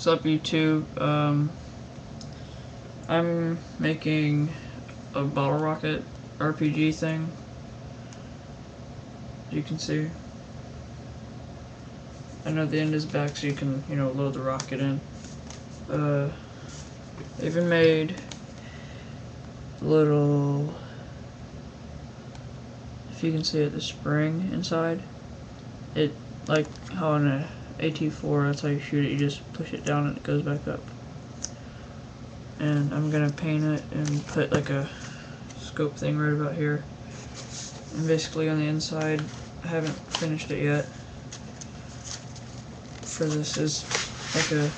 What's up, YouTube? I'm making a bottle rocket RPG thing. You can see. I know the end is back, so you can, load the rocket in. I even made little, if you can see it, the spring inside. It, like how on a AT4, that's how you shoot it. You just push it down and it goes back up. And I'm gonna paint it and put like a scope thing right about here. And basically on the inside, I haven't finished it yet. For this is like a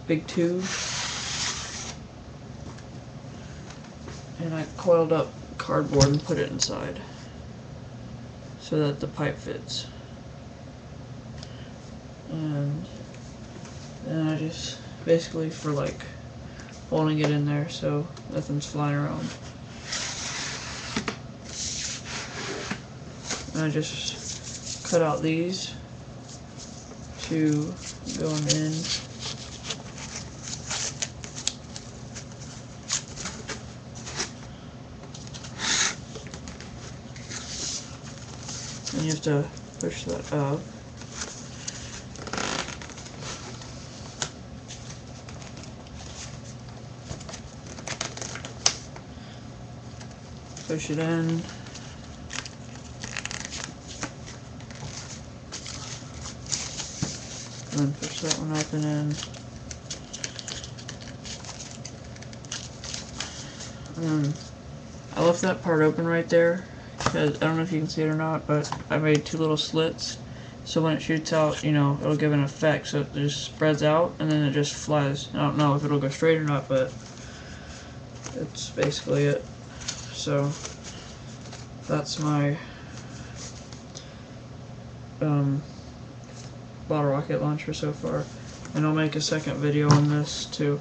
big tube. And I coiled up cardboard and put it inside so that the pipe fits. And then I just basically for like holding it in there so nothing's flying around. And I just cut out these to go on the end. And you have to push that up. Push it in. And then push that one up and in. I left that part open right there because I don't know if you can see it or not, but I made two little slits so when it shoots out, it'll give an effect, so it just spreads out and then it just flies. I don't know if it'll go straight or not, but that's basically it. So that's my bottle rocket launcher so far, and I'll make a second video on this too.